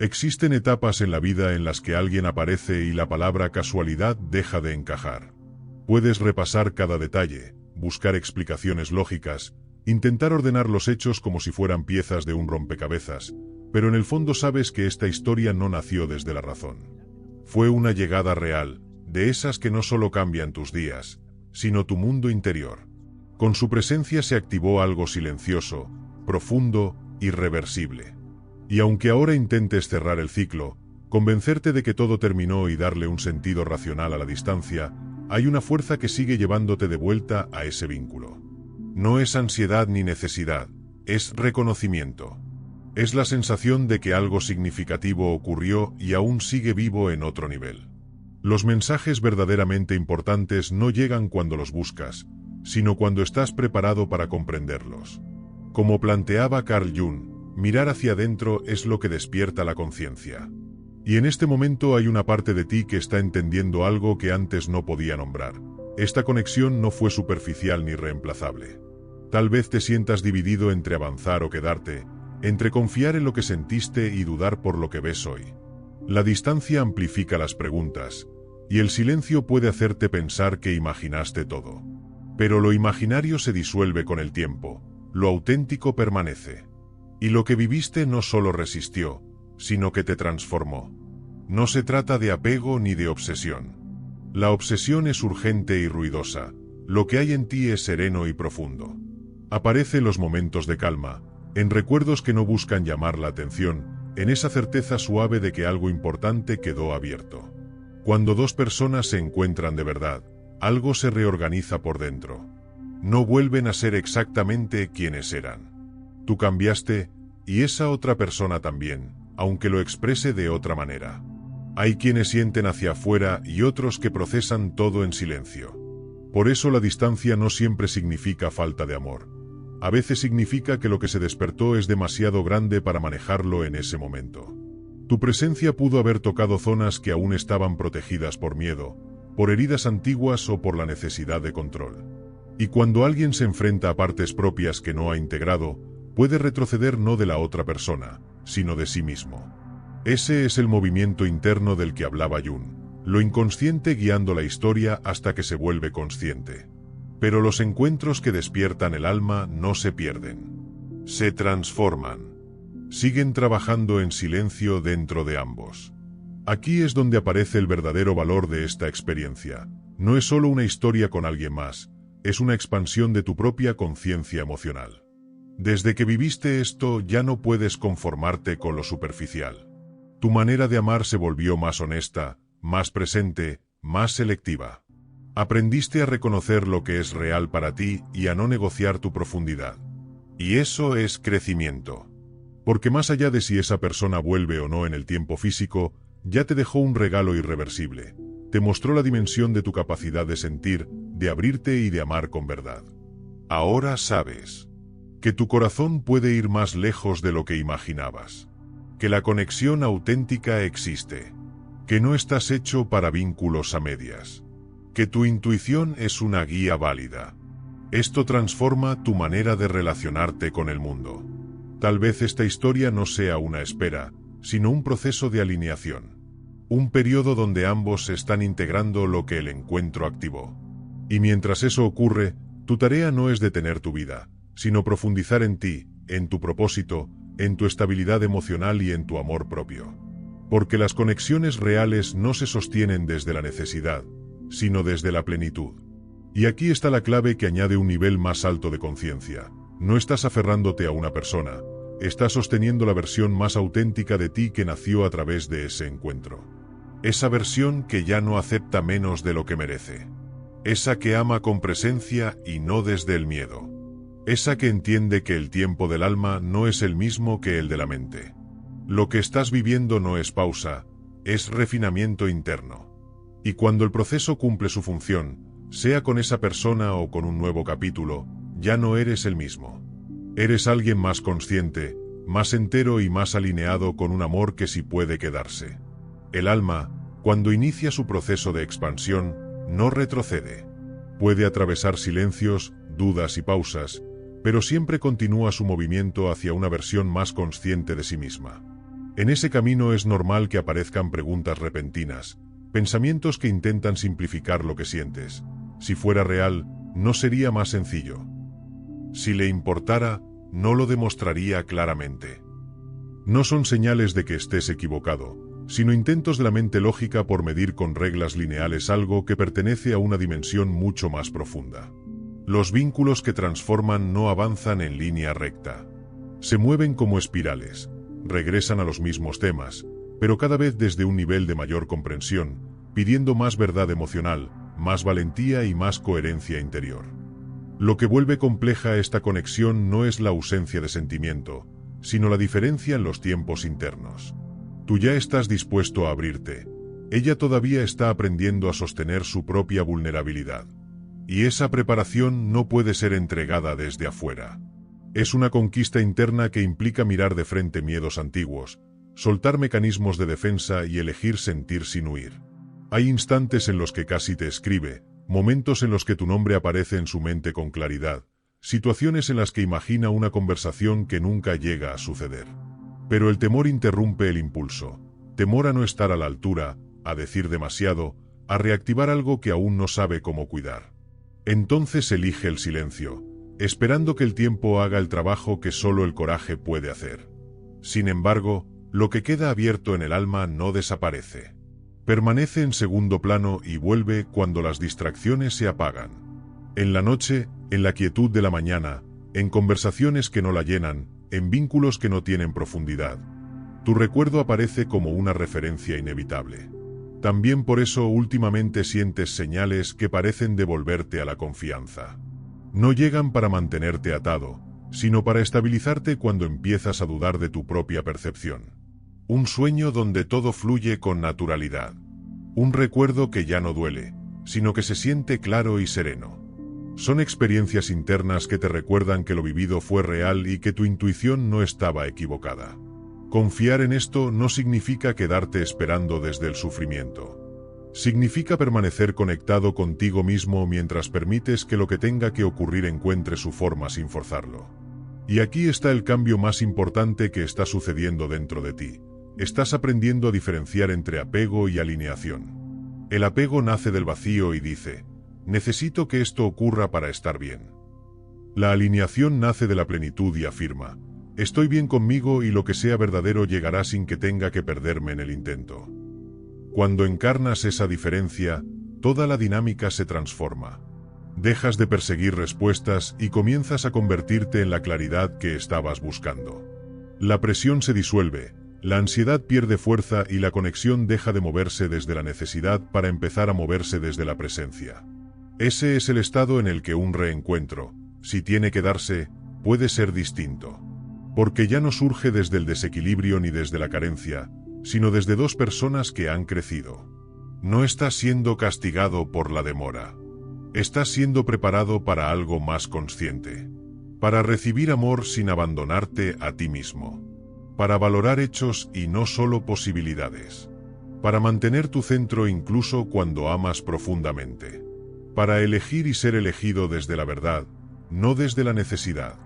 Existen etapas en la vida en las que alguien aparece y la palabra casualidad deja de encajar. Puedes repasar cada detalle, buscar explicaciones lógicas, intentar ordenar los hechos como si fueran piezas de un rompecabezas, pero en el fondo sabes que esta historia no nació desde la razón. Fue una llegada real, de esas que no solo cambian tus días, sino tu mundo interior. Con su presencia se activó algo silencioso, profundo, irreversible. Y aunque ahora intentes cerrar el ciclo, convencerte de que todo terminó y darle un sentido racional a la distancia, hay una fuerza que sigue llevándote de vuelta a ese vínculo. No es ansiedad ni necesidad, es reconocimiento. Es la sensación de que algo significativo ocurrió y aún sigue vivo en otro nivel. Los mensajes verdaderamente importantes no llegan cuando los buscas, sino cuando estás preparado para comprenderlos. Como planteaba Carl Jung, mirar hacia adentro es lo que despierta la conciencia. Y en este momento hay una parte de ti que está entendiendo algo que antes no podía nombrar. Esta conexión no fue superficial ni reemplazable. Tal vez te sientas dividido entre avanzar o quedarte, entre confiar en lo que sentiste y dudar por lo que ves hoy. La distancia amplifica las preguntas, y el silencio puede hacerte pensar que imaginaste todo. Pero lo imaginario se disuelve con el tiempo, lo auténtico permanece. Y lo que viviste no solo resistió, sino que te transformó. No se trata de apego ni de obsesión. La obsesión es urgente y ruidosa, lo que hay en ti es sereno y profundo. Aparece en los momentos de calma, en recuerdos que no buscan llamar la atención, en esa certeza suave de que algo importante quedó abierto. Cuando dos personas se encuentran de verdad, algo se reorganiza por dentro. No vuelven a ser exactamente quienes eran. Tú cambiaste, y esa otra persona también, aunque lo exprese de otra manera. Hay quienes sienten hacia afuera y otros que procesan todo en silencio. Por eso la distancia no siempre significa falta de amor. A veces significa que lo que se despertó es demasiado grande para manejarlo en ese momento. Tu presencia pudo haber tocado zonas que aún estaban protegidas por miedo, por heridas antiguas o por la necesidad de control. Y cuando alguien se enfrenta a partes propias que no ha integrado, puede retroceder no de la otra persona, sino de sí mismo. Ese es el movimiento interno del que hablaba Jung, lo inconsciente guiando la historia hasta que se vuelve consciente. Pero los encuentros que despiertan el alma no se pierden. Se transforman. Siguen trabajando en silencio dentro de ambos. Aquí es donde aparece el verdadero valor de esta experiencia. No es solo una historia con alguien más, es una expansión de tu propia conciencia emocional. Desde que viviste esto ya no puedes conformarte con lo superficial. Tu manera de amar se volvió más honesta, más presente, más selectiva. Aprendiste a reconocer lo que es real para ti y a no negociar tu profundidad. Y eso es crecimiento. Porque más allá de si esa persona vuelve o no en el tiempo físico, ya te dejó un regalo irreversible. Te mostró la dimensión de tu capacidad de sentir, de abrirte y de amar con verdad. Ahora sabes que tu corazón puede ir más lejos de lo que imaginabas. Que la conexión auténtica existe. Que no estás hecho para vínculos a medias. Que tu intuición es una guía válida. Esto transforma tu manera de relacionarte con el mundo. Tal vez esta historia no sea una espera, sino un proceso de alineación. Un periodo donde ambos se están integrando lo que el encuentro activó. Y mientras eso ocurre, tu tarea no es detener tu vida, sino profundizar en ti, en tu propósito, en tu estabilidad emocional y en tu amor propio. Porque las conexiones reales no se sostienen desde la necesidad, sino desde la plenitud. Y aquí está la clave que añade un nivel más alto de conciencia. No estás aferrándote a una persona, estás sosteniendo la versión más auténtica de ti que nació a través de ese encuentro. Esa versión que ya no acepta menos de lo que merece. Esa que ama con presencia y no desde el miedo. Esa que entiende que el tiempo del alma no es el mismo que el de la mente. Lo que estás viviendo no es pausa, es refinamiento interno. Y cuando el proceso cumple su función, sea con esa persona o con un nuevo capítulo, ya no eres el mismo. Eres alguien más consciente, más entero y más alineado con un amor que sí puede quedarse. El alma, cuando inicia su proceso de expansión, no retrocede. Puede atravesar silencios, dudas y pausas, pero siempre continúa su movimiento hacia una versión más consciente de sí misma. En ese camino es normal que aparezcan preguntas repentinas, pensamientos que intentan simplificar lo que sientes. Si fuera real, no sería más sencillo. Si le importara, no lo demostraría claramente. No son señales de que estés equivocado, sino intentos de la mente lógica por medir con reglas lineales algo que pertenece a una dimensión mucho más profunda. Los vínculos que transforman no avanzan en línea recta. Se mueven como espirales, regresan a los mismos temas, pero cada vez desde un nivel de mayor comprensión, pidiendo más verdad emocional, más valentía y más coherencia interior. Lo que vuelve compleja esta conexión no es la ausencia de sentimiento, sino la diferencia en los tiempos internos. Tú ya estás dispuesto a abrirte. Ella todavía está aprendiendo a sostener su propia vulnerabilidad. Y esa preparación no puede ser entregada desde afuera. Es una conquista interna que implica mirar de frente miedos antiguos, soltar mecanismos de defensa y elegir sentir sin huir. Hay instantes en los que casi te escribe, momentos en los que tu nombre aparece en su mente con claridad, situaciones en las que imagina una conversación que nunca llega a suceder. Pero el temor interrumpe el impulso, temor a no estar a la altura, a decir demasiado, a reactivar algo que aún no sabe cómo cuidar. Entonces elige el silencio, esperando que el tiempo haga el trabajo que solo el coraje puede hacer. Sin embargo, lo que queda abierto en el alma no desaparece. Permanece en segundo plano y vuelve cuando las distracciones se apagan. En la noche, en la quietud de la mañana, en conversaciones que no la llenan, en vínculos que no tienen profundidad. Tu recuerdo aparece como una referencia inevitable. También por eso últimamente sientes señales que parecen devolverte a la confianza. No llegan para mantenerte atado, sino para estabilizarte cuando empiezas a dudar de tu propia percepción. Un sueño donde todo fluye con naturalidad. Un recuerdo que ya no duele, sino que se siente claro y sereno. Son experiencias internas que te recuerdan que lo vivido fue real y que tu intuición no estaba equivocada. Confiar en esto no significa quedarte esperando desde el sufrimiento. Significa permanecer conectado contigo mismo mientras permites que lo que tenga que ocurrir encuentre su forma sin forzarlo. Y aquí está el cambio más importante que está sucediendo dentro de ti. Estás aprendiendo a diferenciar entre apego y alineación. El apego nace del vacío y dice, necesito que esto ocurra para estar bien. La alineación nace de la plenitud y afirma, estoy bien conmigo y lo que sea verdadero llegará sin que tenga que perderme en el intento. Cuando encarnas esa diferencia, toda la dinámica se transforma. Dejas de perseguir respuestas y comienzas a convertirte en la claridad que estabas buscando. La presión se disuelve, la ansiedad pierde fuerza y la conexión deja de moverse desde la necesidad para empezar a moverse desde la presencia. Ese es el estado en el que un reencuentro, si tiene que darse, puede ser distinto. Porque ya no surge desde el desequilibrio ni desde la carencia, sino desde dos personas que han crecido. No estás siendo castigado por la demora. Estás siendo preparado para algo más consciente. Para recibir amor sin abandonarte a ti mismo. Para valorar hechos y no solo posibilidades. Para mantener tu centro incluso cuando amas profundamente. Para elegir y ser elegido desde la verdad, no desde la necesidad.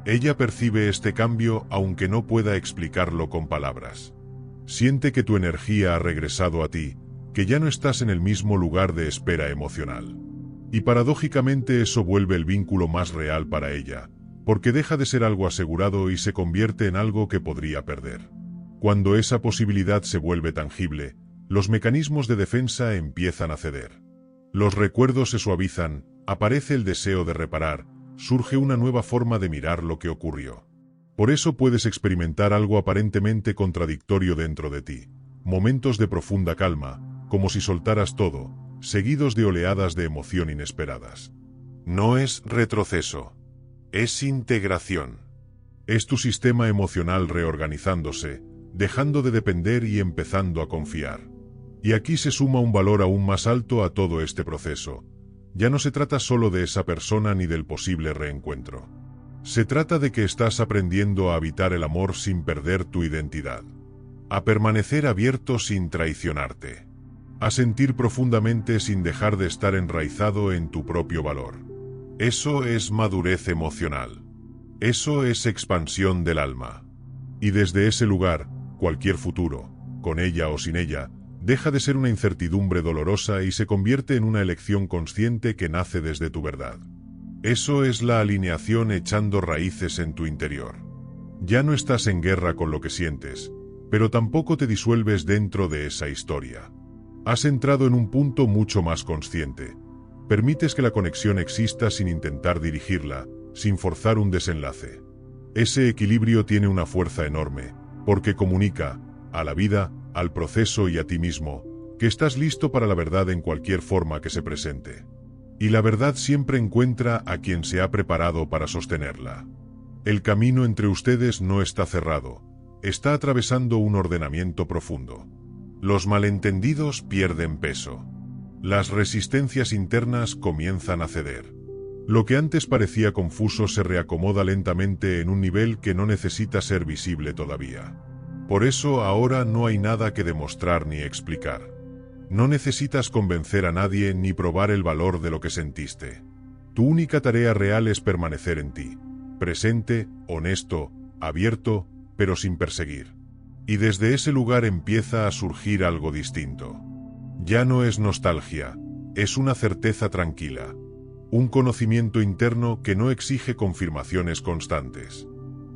Ella percibe este cambio aunque no pueda explicarlo con palabras. Siente que tu energía ha regresado a ti, que ya no estás en el mismo lugar de espera emocional. Y paradójicamente eso vuelve el vínculo más real para ella, porque deja de ser algo asegurado y se convierte en algo que podría perder. Cuando esa posibilidad se vuelve tangible, los mecanismos de defensa empiezan a ceder. Los recuerdos se suavizan, aparece el deseo de reparar, surge una nueva forma de mirar lo que ocurrió. Por eso puedes experimentar algo aparentemente contradictorio dentro de ti. Momentos de profunda calma, como si soltaras todo, seguidos de oleadas de emoción inesperadas. No es retroceso. Es integración. Es tu sistema emocional reorganizándose, dejando de depender y empezando a confiar. Y aquí se suma un valor aún más alto a todo este proceso. Ya no se trata solo de esa persona ni del posible reencuentro. Se trata de que estás aprendiendo a habitar el amor sin perder tu identidad. A permanecer abierto sin traicionarte. A sentir profundamente sin dejar de estar enraizado en tu propio valor. Eso es madurez emocional. Eso es expansión del alma. Y desde ese lugar, Cualquier futuro, con ella o sin ella, deja de ser una incertidumbre dolorosa y se convierte en una elección consciente que nace desde tu verdad. Eso es la alineación echando raíces en tu interior. Ya no estás en guerra con lo que sientes, pero tampoco te disuelves dentro de esa historia. Has entrado en un punto mucho más consciente. Permites que la conexión exista sin intentar dirigirla, sin forzar un desenlace. Ese equilibrio tiene una fuerza enorme, porque comunica, a la vida, al proceso y a ti mismo, que estás listo para la verdad en cualquier forma que se presente. Y la verdad siempre encuentra a quien se ha preparado para sostenerla. El camino entre ustedes no está cerrado, está atravesando un ordenamiento profundo. Los malentendidos pierden peso. Las resistencias internas comienzan a ceder. Lo que antes parecía confuso se reacomoda lentamente en un nivel que no necesita ser visible todavía. Por eso ahora no hay nada que demostrar ni explicar. No necesitas convencer a nadie ni probar el valor de lo que sentiste. Tu única tarea real es permanecer en ti, presente, honesto, abierto, pero sin perseguir. Y desde ese lugar empieza a surgir algo distinto. Ya no es nostalgia, es una certeza tranquila. Un conocimiento interno que no exige confirmaciones constantes.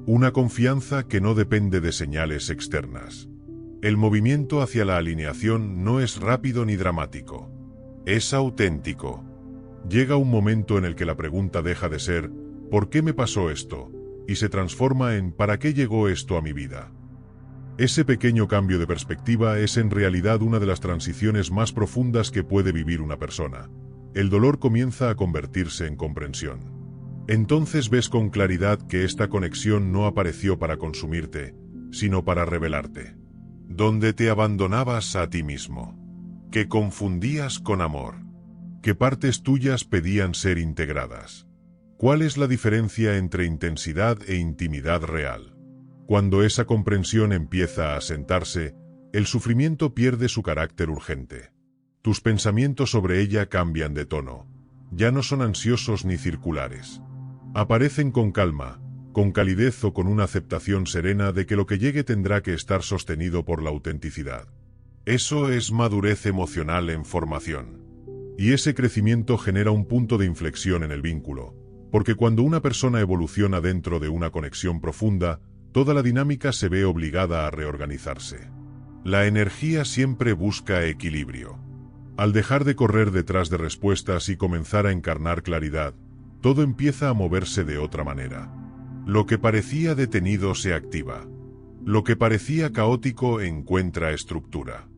Una confianza que no depende de señales externas. El movimiento hacia la alineación no es rápido ni dramático. Es auténtico. Llega un momento en el que la pregunta deja de ser ¿por qué me pasó esto? Y se transforma en ¿para qué llegó esto a mi vida? Ese pequeño cambio de perspectiva es en realidad una de las transiciones más profundas que puede vivir una persona. El dolor comienza a convertirse en comprensión. Entonces ves con claridad que esta conexión no apareció para consumirte, sino para revelarte. Donde te abandonabas a ti mismo. Que confundías con amor. Que partes tuyas pedían ser integradas. ¿Cuál es la diferencia entre intensidad e intimidad real? Cuando esa comprensión empieza a asentarse, el sufrimiento pierde su carácter urgente. Tus pensamientos sobre ella cambian de tono. Ya no son ansiosos ni circulares. Aparecen con calma, con calidez o con una aceptación serena de que lo que llegue tendrá que estar sostenido por la autenticidad. Eso es madurez emocional en formación. Y ese crecimiento genera un punto de inflexión en el vínculo, porque cuando una persona evoluciona dentro de una conexión profunda, toda la dinámica se ve obligada a reorganizarse. La energía siempre busca equilibrio. Al dejar de correr detrás de respuestas y comenzar a encarnar claridad, todo empieza a moverse de otra manera. Lo que parecía detenido se activa. Lo que parecía caótico encuentra estructura.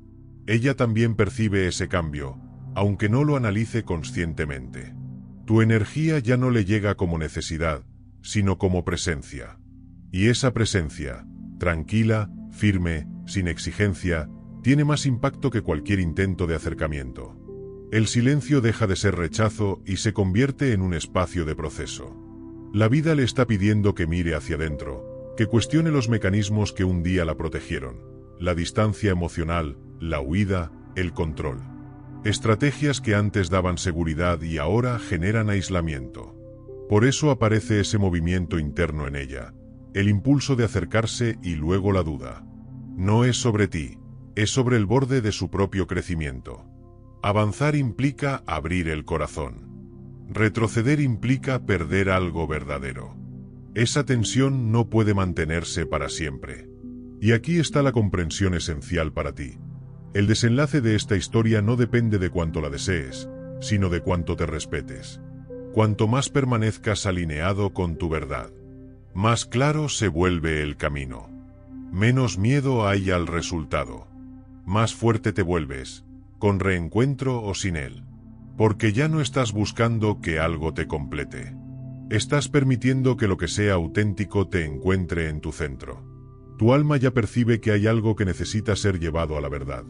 Ella también percibe ese cambio, aunque no lo analice conscientemente. Tu energía ya no le llega como necesidad, sino como presencia. Y esa presencia, tranquila, firme, sin exigencia, tiene más impacto que cualquier intento de acercamiento. El silencio deja de ser rechazo y se convierte en un espacio de proceso. La vida le está pidiendo que mire hacia adentro, que cuestione los mecanismos que un día la protegieron, la distancia emocional, la huida, el control. Estrategias que antes daban seguridad y ahora generan aislamiento. Por eso aparece ese movimiento interno en ella, el impulso de acercarse y luego la duda. No es sobre ti, es sobre el borde de su propio crecimiento. Avanzar implica abrir el corazón. Retroceder implica perder algo verdadero. Esa tensión no puede mantenerse para siempre. Y aquí está la comprensión esencial para ti. El desenlace de esta historia no depende de cuánto la desees, sino de cuánto te respetes. Cuanto más permanezcas alineado con tu verdad, más claro se vuelve el camino. Menos miedo hay al resultado. Más fuerte te vuelves, con reencuentro o sin él. Porque ya no estás buscando que algo te complete. Estás permitiendo que lo que sea auténtico te encuentre en tu centro. Tu alma ya percibe que hay algo que necesita ser llevado a la verdad.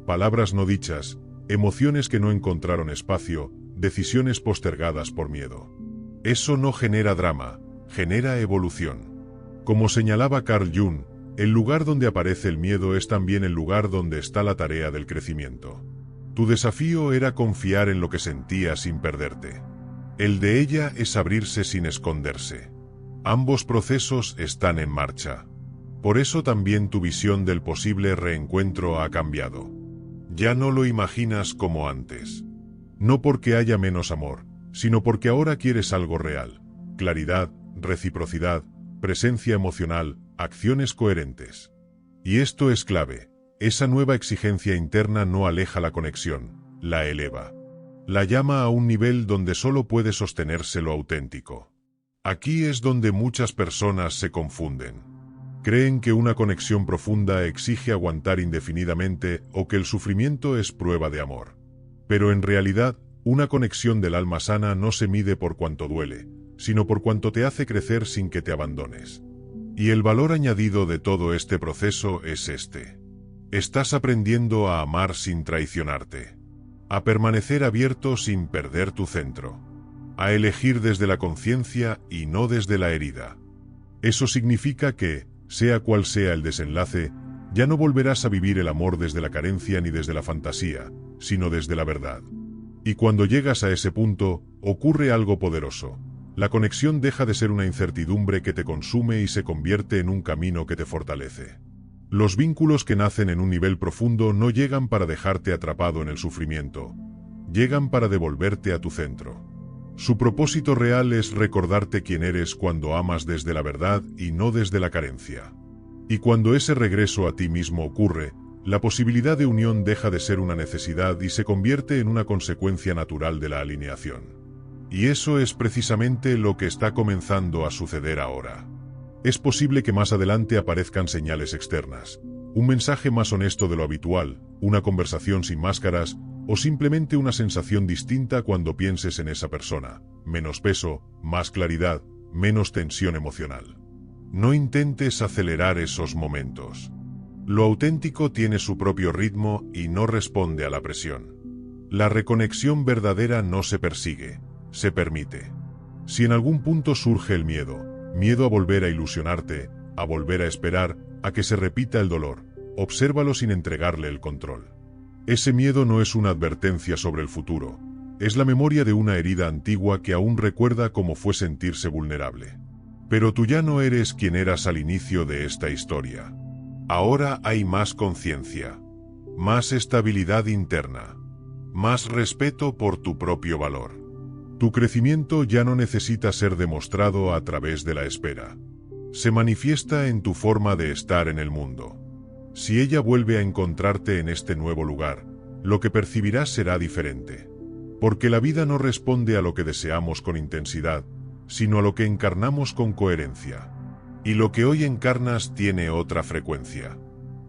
Palabras no dichas, emociones que no encontraron espacio, decisiones postergadas por miedo. Eso no genera drama, genera evolución. Como señalaba Carl Jung, el lugar donde aparece el miedo es también el lugar donde está la tarea del crecimiento. Tu desafío era confiar en lo que sentías sin perderte. El de ella es abrirse sin esconderse. Ambos procesos están en marcha. Por eso también tu visión del posible reencuentro ha cambiado. Ya no lo imaginas como antes. No porque haya menos amor, sino porque ahora quieres algo real. Claridad, reciprocidad, presencia emocional, acciones coherentes. Y esto es clave. Esa nueva exigencia interna no aleja la conexión, la eleva. La llama a un nivel donde solo puede sostenerse lo auténtico. Aquí es donde muchas personas se confunden. Creen que una conexión profunda exige aguantar indefinidamente o que el sufrimiento es prueba de amor. Pero en realidad, una conexión del alma sana no se mide por cuánto duele, sino por cuánto te hace crecer sin que te abandones. Y el valor añadido de todo este proceso es este. Estás aprendiendo a amar sin traicionarte. A permanecer abierto sin perder tu centro. A elegir desde la conciencia y no desde la herida. Eso significa que, sea cual sea el desenlace, ya no volverás a vivir el amor desde la carencia ni desde la fantasía, sino desde la verdad. Y cuando llegas a ese punto, ocurre algo poderoso. La conexión deja de ser una incertidumbre que te consume y se convierte en un camino que te fortalece. Los vínculos que nacen en un nivel profundo no llegan para dejarte atrapado en el sufrimiento, llegan para devolverte a tu centro. Su propósito real es recordarte quién eres cuando amas desde la verdad y no desde la carencia. Y cuando ese regreso a ti mismo ocurre, la posibilidad de unión deja de ser una necesidad y se convierte en una consecuencia natural de la alineación. Y eso es precisamente lo que está comenzando a suceder ahora. Es posible que más adelante aparezcan señales externas, un mensaje más honesto de lo habitual, una conversación sin máscaras, o simplemente una sensación distinta cuando pienses en esa persona, menos peso, más claridad, menos tensión emocional. No intentes acelerar esos momentos. Lo auténtico tiene su propio ritmo y no responde a la presión. La reconexión verdadera no se persigue, se permite. Si en algún punto surge el miedo a volver a ilusionarte, a volver a esperar, a que se repita el dolor, obsérvalo sin entregarle el control. Ese miedo no es una advertencia sobre el futuro, es la memoria de una herida antigua que aún recuerda cómo fue sentirse vulnerable. Pero tú ya no eres quien eras al inicio de esta historia. Ahora hay más conciencia, más estabilidad interna, más respeto por tu propio valor. Tu crecimiento ya no necesita ser demostrado a través de la espera. Se manifiesta en tu forma de estar en el mundo. Si ella vuelve a encontrarte en este nuevo lugar, lo que percibirás será diferente. Porque la vida no responde a lo que deseamos con intensidad, sino a lo que encarnamos con coherencia. Y lo que hoy encarnas tiene otra frecuencia.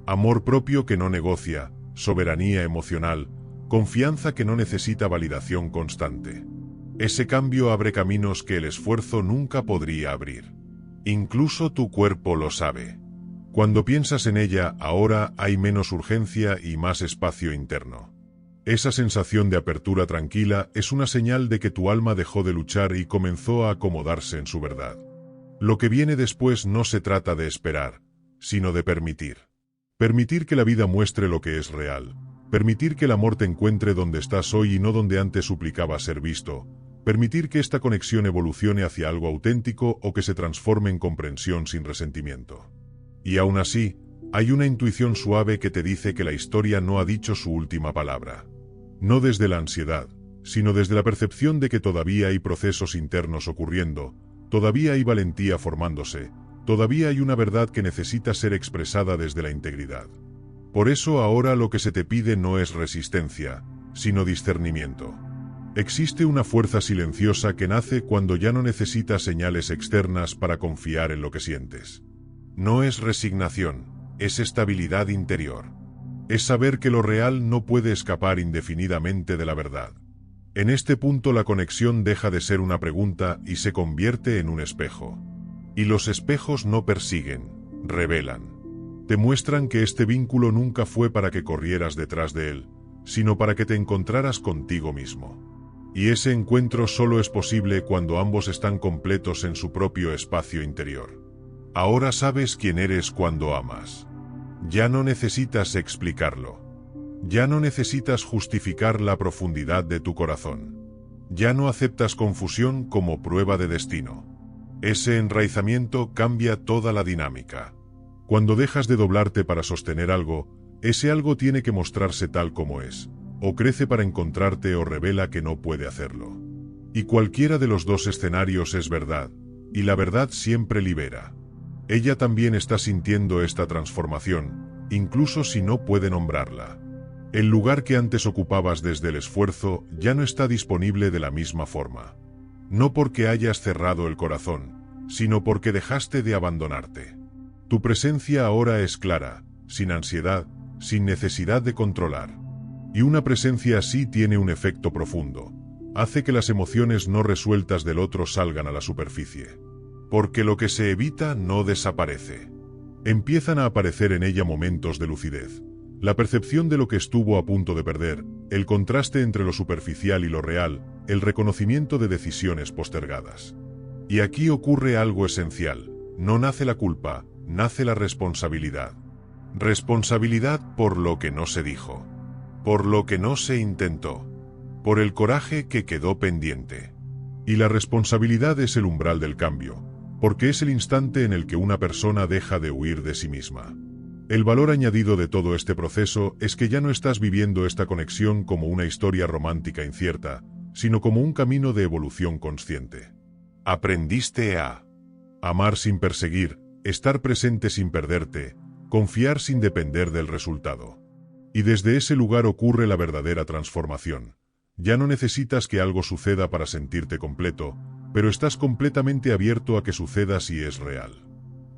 Amor propio que no negocia, soberanía emocional, confianza que no necesita validación constante. Ese cambio abre caminos que el esfuerzo nunca podría abrir. Incluso tu cuerpo lo sabe. Cuando piensas en ella, ahora hay menos urgencia y más espacio interno. Esa sensación de apertura tranquila es una señal de que tu alma dejó de luchar y comenzó a acomodarse en su verdad. Lo que viene después no se trata de esperar, sino de permitir. Permitir que la vida muestre lo que es real. Permitir que el amor te encuentre donde estás hoy y no donde antes suplicaba ser visto. Permitir que esta conexión evolucione hacia algo auténtico o que se transforme en comprensión sin resentimiento. Y aún así, hay una intuición suave que te dice que la historia no ha dicho su última palabra. No desde la ansiedad, sino desde la percepción de que todavía hay procesos internos ocurriendo, todavía hay valentía formándose, todavía hay una verdad que necesita ser expresada desde la integridad. Por eso ahora lo que se te pide no es resistencia, sino discernimiento. Existe una fuerza silenciosa que nace cuando ya no necesitas señales externas para confiar en lo que sientes. No es resignación, es estabilidad interior. Es saber que lo real no puede escapar indefinidamente de la verdad. En este punto la conexión deja de ser una pregunta y se convierte en un espejo. Y los espejos no persiguen, revelan. Te muestran que este vínculo nunca fue para que corrieras detrás de él, sino para que te encontraras contigo mismo. Y ese encuentro solo es posible cuando ambos están completos en su propio espacio interior. Ahora sabes quién eres cuando amas. Ya no necesitas explicarlo. Ya no necesitas justificar la profundidad de tu corazón. Ya no aceptas confusión como prueba de destino. Ese enraizamiento cambia toda la dinámica. Cuando dejas de doblarte para sostener algo, ese algo tiene que mostrarse tal como es, o crece para encontrarte o revela que no puede hacerlo. Y cualquiera de los dos escenarios es verdad, y la verdad siempre libera. Ella también está sintiendo esta transformación, incluso si no puede nombrarla. El lugar que antes ocupabas desde el esfuerzo ya no está disponible de la misma forma. No porque hayas cerrado el corazón, sino porque dejaste de abandonarte. Tu presencia ahora es clara, sin ansiedad, sin necesidad de controlar. Y una presencia así tiene un efecto profundo. Hace que las emociones no resueltas del otro salgan a la superficie. Porque lo que se evita no desaparece. Empiezan a aparecer en ella momentos de lucidez. La percepción de lo que estuvo a punto de perder, el contraste entre lo superficial y lo real, el reconocimiento de decisiones postergadas. Y aquí ocurre algo esencial. No nace la culpa, nace la responsabilidad. Responsabilidad por lo que no se dijo. Por lo que no se intentó. Por el coraje que quedó pendiente. Y la responsabilidad es el umbral del cambio, porque es el instante en el que una persona deja de huir de sí misma. El valor añadido de todo este proceso es que ya no estás viviendo esta conexión como una historia romántica incierta, sino como un camino de evolución consciente. Aprendiste a amar sin perseguir, estar presente sin perderte, confiar sin depender del resultado. Y desde ese lugar ocurre la verdadera transformación. Ya no necesitas que algo suceda para sentirte completo, pero estás completamente abierto a que suceda si es real.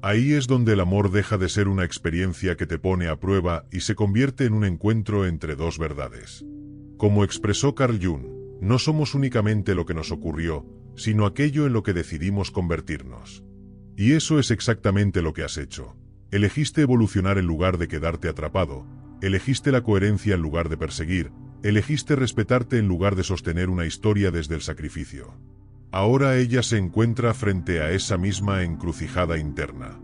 Ahí es donde el amor deja de ser una experiencia que te pone a prueba y se convierte en un encuentro entre dos verdades. Como expresó Carl Jung, no somos únicamente lo que nos ocurrió, sino aquello en lo que decidimos convertirnos. Y eso es exactamente lo que has hecho. Elegiste evolucionar en lugar de quedarte atrapado, elegiste la coherencia en lugar de perseguir, elegiste respetarte en lugar de sostener una historia desde el sacrificio. Ahora ella se encuentra frente a esa misma encrucijada interna.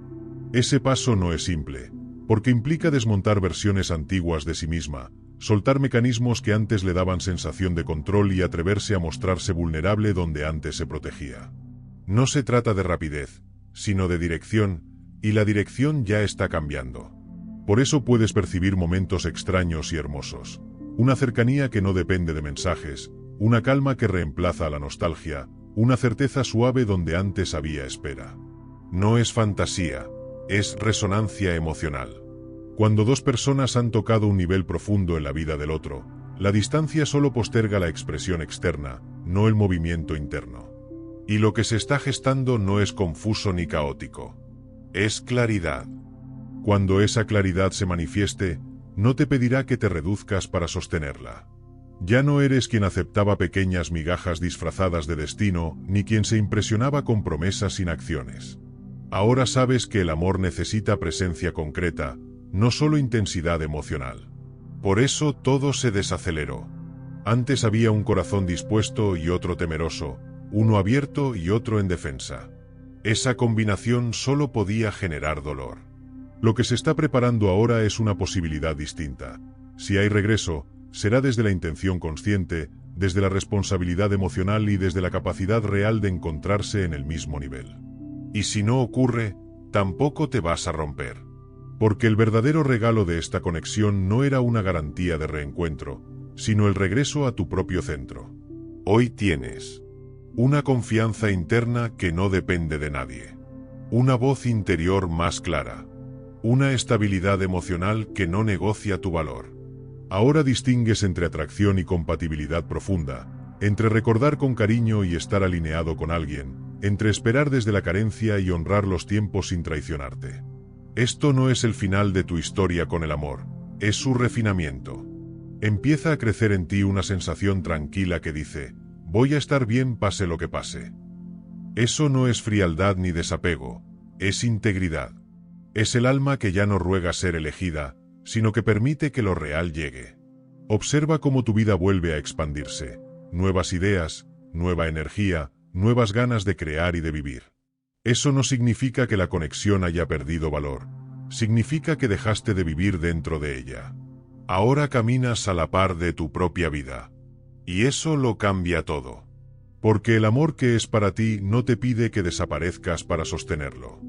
Ese paso no es simple, porque implica desmontar versiones antiguas de sí misma, soltar mecanismos que antes le daban sensación de control y atreverse a mostrarse vulnerable donde antes se protegía. No se trata de rapidez, sino de dirección, y la dirección ya está cambiando. Por eso puedes percibir momentos extraños y hermosos. Una cercanía que no depende de mensajes, una calma que reemplaza a la nostalgia, una certeza suave donde antes había espera. No es fantasía, es resonancia emocional. Cuando dos personas han tocado un nivel profundo en la vida del otro, la distancia solo posterga la expresión externa, no el movimiento interno. Y lo que se está gestando no es confuso ni caótico. Es claridad. Cuando esa claridad se manifieste, no te pedirá que te reduzcas para sostenerla. Ya no eres quien aceptaba pequeñas migajas disfrazadas de destino, ni quien se impresionaba con promesas sin acciones. Ahora sabes que el amor necesita presencia concreta, no solo intensidad emocional. Por eso todo se desaceleró. Antes había un corazón dispuesto y otro temeroso, uno abierto y otro en defensa. Esa combinación solo podía generar dolor. Lo que se está preparando ahora es una posibilidad distinta. Si hay regreso, será desde la intención consciente, desde la responsabilidad emocional y desde la capacidad real de encontrarse en el mismo nivel. Y si no ocurre, tampoco te vas a romper. Porque el verdadero regalo de esta conexión no era una garantía de reencuentro, sino el regreso a tu propio centro. Hoy tienes una confianza interna que no depende de nadie. Una voz interior más clara. Una estabilidad emocional que no negocia tu valor. Ahora distingues entre atracción y compatibilidad profunda, entre recordar con cariño y estar alineado con alguien, entre esperar desde la carencia y honrar los tiempos sin traicionarte. Esto no es el final de tu historia con el amor, es su refinamiento. Empieza a crecer en ti una sensación tranquila que dice, voy a estar bien pase lo que pase. Eso no es frialdad ni desapego, es integridad. Es el alma que ya no ruega ser elegida, sino que permite que lo real llegue. Observa cómo tu vida vuelve a expandirse, nuevas ideas, nueva energía, nuevas ganas de crear y de vivir. Eso no significa que la conexión haya perdido valor, significa que dejaste de vivir dentro de ella. Ahora caminas a la par de tu propia vida. Y eso lo cambia todo. Porque el amor que es para ti no te pide que desaparezcas para sostenerlo.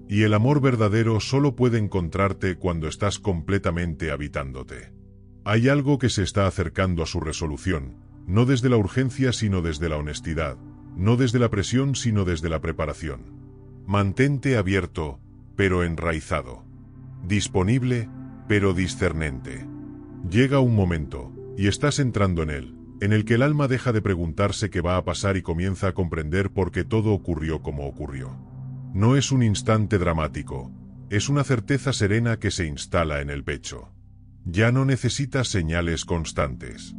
Y el amor verdadero solo puede encontrarte cuando estás completamente habitándote. Hay algo que se está acercando a su resolución, no desde la urgencia sino desde la honestidad, no desde la presión sino desde la preparación. Mantente abierto, pero enraizado. Disponible, pero discernente. Llega un momento, y estás entrando en él, en el que el alma deja de preguntarse qué va a pasar y comienza a comprender por qué todo ocurrió como ocurrió. No es un instante dramático, es una certeza serena que se instala en el pecho. Ya no necesitas señales constantes.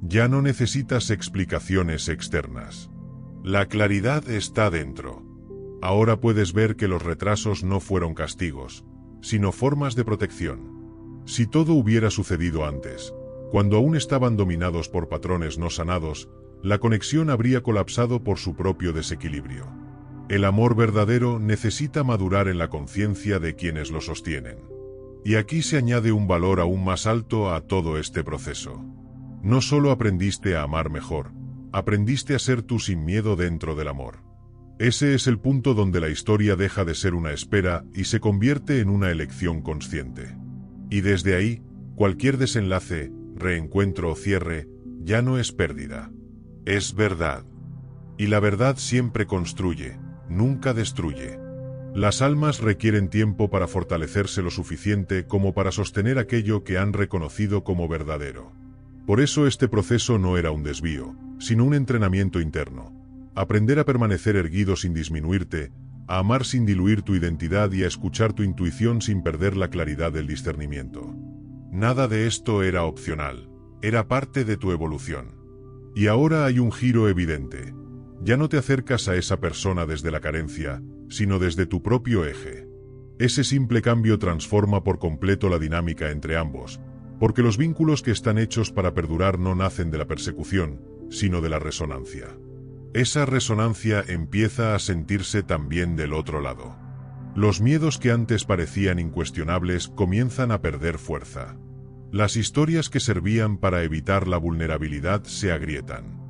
Ya no necesitas explicaciones externas. La claridad está dentro. Ahora puedes ver que los retrasos no fueron castigos, sino formas de protección. Si todo hubiera sucedido antes, cuando aún estaban dominados por patrones no sanados, la conexión habría colapsado por su propio desequilibrio. El amor verdadero necesita madurar en la conciencia de quienes lo sostienen. Y aquí se añade un valor aún más alto a todo este proceso. No solo aprendiste a amar mejor, aprendiste a ser tú sin miedo dentro del amor. Ese es el punto donde la historia deja de ser una espera y se convierte en una elección consciente. Y desde ahí, cualquier desenlace, reencuentro o cierre, ya no es pérdida. Es verdad. Y la verdad siempre construye, nunca destruye. Las almas requieren tiempo para fortalecerse lo suficiente como para sostener aquello que han reconocido como verdadero. Por eso este proceso no era un desvío, sino un entrenamiento interno. Aprender a permanecer erguido sin disminuirte, a amar sin diluir tu identidad y a escuchar tu intuición sin perder la claridad del discernimiento. Nada de esto era opcional, era parte de tu evolución. Y ahora hay un giro evidente. Ya no te acercas a esa persona desde la carencia, sino desde tu propio eje. Ese simple cambio transforma por completo la dinámica entre ambos, porque los vínculos que están hechos para perdurar no nacen de la persecución, sino de la resonancia. Esa resonancia empieza a sentirse también del otro lado. Los miedos que antes parecían incuestionables comienzan a perder fuerza. Las historias que servían para evitar la vulnerabilidad se agrietan.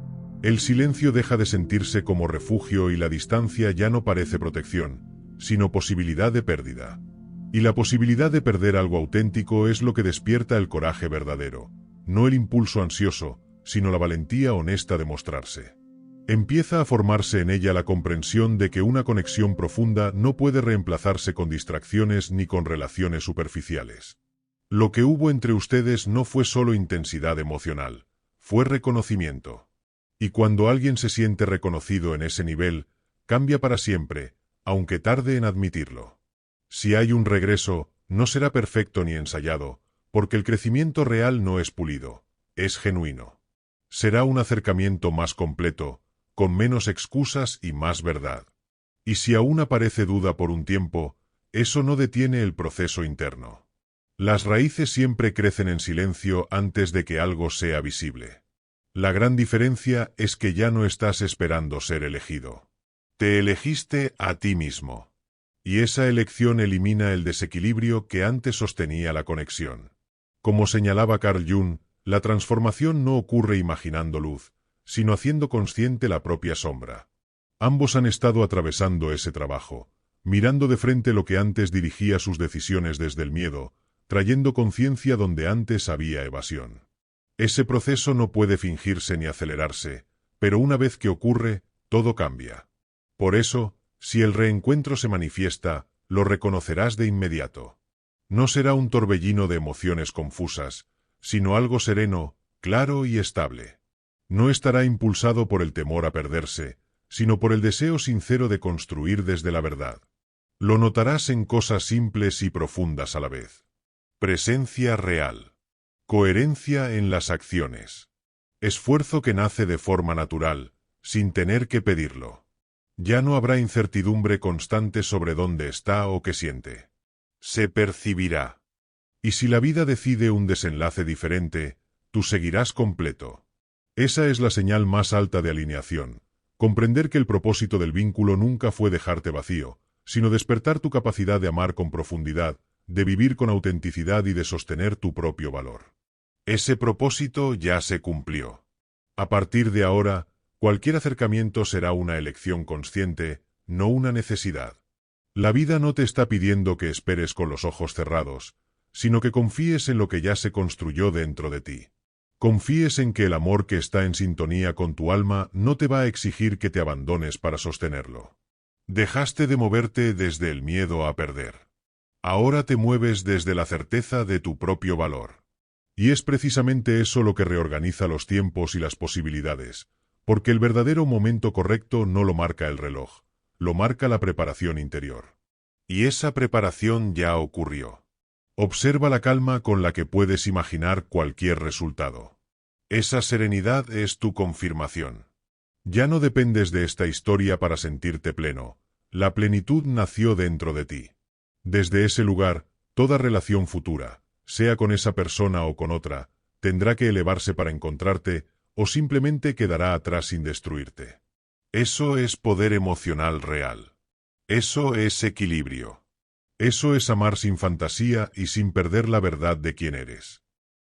El silencio deja de sentirse como refugio y la distancia ya no parece protección, sino posibilidad de pérdida. Y la posibilidad de perder algo auténtico es lo que despierta el coraje verdadero, no el impulso ansioso, sino la valentía honesta de mostrarse. Empieza a formarse en ella la comprensión de que una conexión profunda no puede reemplazarse con distracciones ni con relaciones superficiales. Lo que hubo entre ustedes no fue solo intensidad emocional, fue reconocimiento. Y cuando alguien se siente reconocido en ese nivel, cambia para siempre, aunque tarde en admitirlo. Si hay un regreso, no será perfecto ni ensayado, porque el crecimiento real no es pulido, es genuino. Será un acercamiento más completo, con menos excusas y más verdad. Y si aún aparece duda por un tiempo, eso no detiene el proceso interno. Las raíces siempre crecen en silencio antes de que algo sea visible. La gran diferencia es que ya no estás esperando ser elegido. Te elegiste a ti mismo. Y esa elección elimina el desequilibrio que antes sostenía la conexión. Como señalaba Carl Jung, la transformación no ocurre imaginando luz, sino haciendo consciente la propia sombra. Ambos han estado atravesando ese trabajo, mirando de frente lo que antes dirigía sus decisiones desde el miedo, trayendo conciencia donde antes había evasión. Ese proceso no puede fingirse ni acelerarse, pero una vez que ocurre, todo cambia. Por eso, si el reencuentro se manifiesta, lo reconocerás de inmediato. No será un torbellino de emociones confusas, sino algo sereno, claro y estable. No estará impulsado por el temor a perderse, sino por el deseo sincero de construir desde la verdad. Lo notarás en cosas simples y profundas a la vez. Presencia real. Coherencia en las acciones. Esfuerzo que nace de forma natural, sin tener que pedirlo. Ya no habrá incertidumbre constante sobre dónde está o qué siente. Se percibirá. Y si la vida decide un desenlace diferente, tú seguirás completo. Esa es la señal más alta de alineación. Comprender que el propósito del vínculo nunca fue dejarte vacío, sino despertar tu capacidad de amar con profundidad, de vivir con autenticidad y de sostener tu propio valor. Ese propósito ya se cumplió. A partir de ahora, cualquier acercamiento será una elección consciente, no una necesidad. La vida no te está pidiendo que esperes con los ojos cerrados, sino que confíes en lo que ya se construyó dentro de ti. Confíes en que el amor que está en sintonía con tu alma no te va a exigir que te abandones para sostenerlo. Dejaste de moverte desde el miedo a perder. Ahora te mueves desde la certeza de tu propio valor. Y es precisamente eso lo que reorganiza los tiempos y las posibilidades, porque el verdadero momento correcto no lo marca el reloj, lo marca la preparación interior. Y esa preparación ya ocurrió. Observa la calma con la que puedes imaginar cualquier resultado. Esa serenidad es tu confirmación. Ya no dependes de esta historia para sentirte pleno. La plenitud nació dentro de ti. Desde ese lugar, toda relación futura, sea con esa persona o con otra, tendrá que elevarse para encontrarte, o simplemente quedará atrás sin destruirte. Eso es poder emocional real. Eso es equilibrio. Eso es amar sin fantasía y sin perder la verdad de quién eres.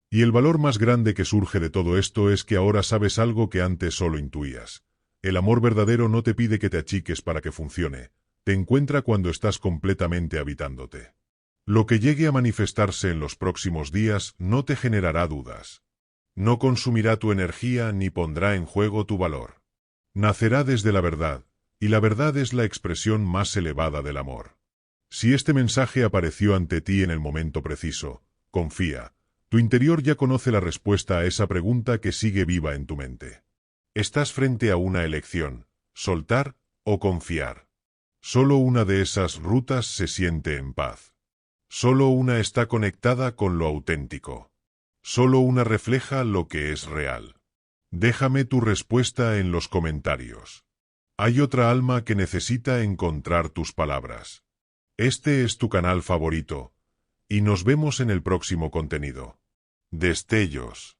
Y el valor más grande que surge de todo esto es que ahora sabes algo que antes solo intuías. El amor verdadero no te pide que te achiques para que funcione, te encuentra cuando estás completamente habitándote. Lo que llegue a manifestarse en los próximos días no te generará dudas. No consumirá tu energía ni pondrá en juego tu valor. Nacerá desde la verdad, y la verdad es la expresión más elevada del amor. Si este mensaje apareció ante ti en el momento preciso, confía. Tu interior ya conoce la respuesta a esa pregunta que sigue viva en tu mente. Estás frente a una elección, soltar o confiar. Solo una de esas rutas se siente en paz. Solo una está conectada con lo auténtico. Solo una refleja lo que es real. Déjame tu respuesta en los comentarios. Hay otra alma que necesita encontrar tus palabras. Este es tu canal favorito, y nos vemos en el próximo contenido. Destellos.